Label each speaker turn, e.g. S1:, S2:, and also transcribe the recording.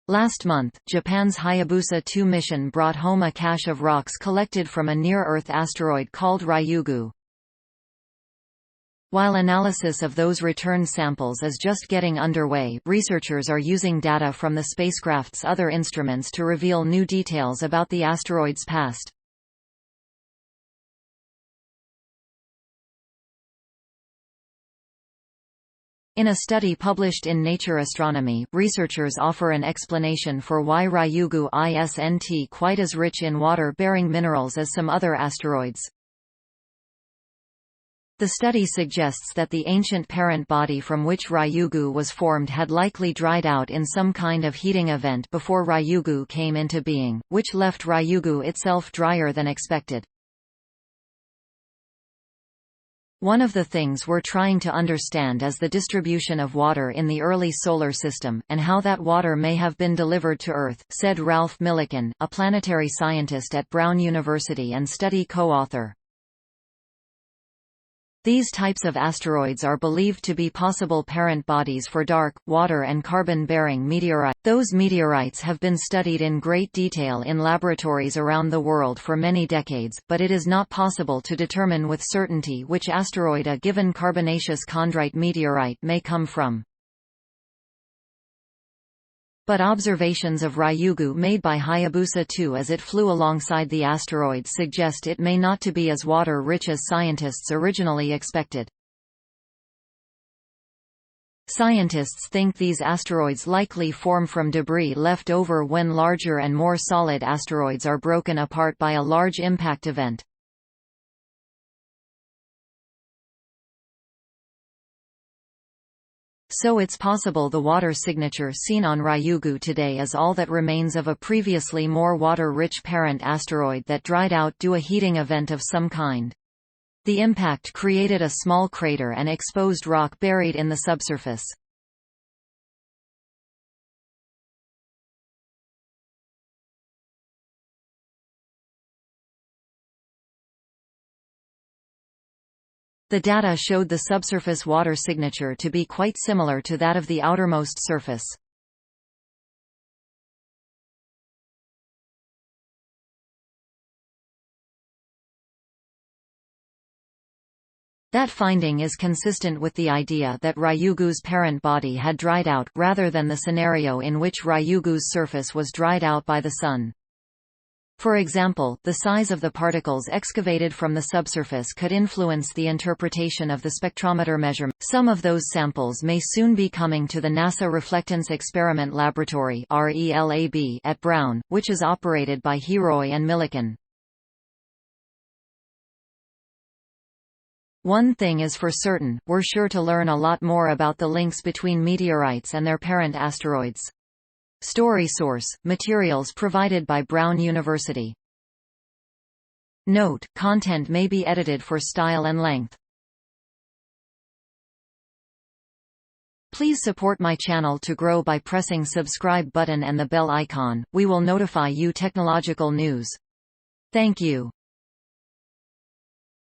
S1: Last month, Japan's Hayabusa 2 mission brought home a cache of rocks collected from a near-Earth asteroid called Ryugu. While analysis of those returned samples is just getting underway, researchers are using data from the spacecraft's other instruments to reveal new details about the asteroid's past. In a study published in Nature Astronomy, researchers offer an explanation for why Ryugu isn't quite as rich in water-bearing minerals as some other asteroids. The study suggests that the ancient parent body from which Ryugu was formed had likely dried out in some kind of heating event before Ryugu came into being, which left Ryugu itself drier than expected. One of the things we're trying to understand is the distribution of water in the early solar system, and how that water may have been delivered to Earth, said Ralph Milliken, a planetary scientist at Brown University and study co-author. These types of asteroids are believed to be possible parent bodies for dark, water and carbon-bearing meteorites. Those meteorites have been studied in great detail in laboratories around the world for many decades, but it is not possible to determine with certainty which asteroid a given carbonaceous chondrite meteorite may come from. But observations of Ryugu made by Hayabusa 2 as it flew alongside the asteroid suggest it may not to be as water-rich as scientists originally expected. Scientists think these asteroids likely form from debris left over when larger and more solid asteroids are broken apart by a large impact event. So it's possible the water signature seen on Ryugu today is all that remains of a previously more water-rich parent asteroid that dried out due to a heating event of some kind. The impact created a small crater and exposed rock buried in the subsurface. The data showed the subsurface water signature to be quite similar to that of the outermost surface. That finding is consistent with the idea that Ryugu's parent body had dried out, rather than the scenario in which Ryugu's surface was dried out by the Sun. For example, the size of the particles excavated from the subsurface could influence the interpretation of the spectrometer measurement. Some of those samples may soon be coming to the NASA Reflectance Experiment Laboratory at Brown, which is operated by Hiroi and Milliken. One thing is for certain, we're sure to learn a lot more about the links between meteorites and their parent asteroids. Story source: materials provided by Brown University. Note: content may be edited for style and length. Please support my channel to grow by pressing subscribe button and the bell icon. We will notify you technological news. Thank you.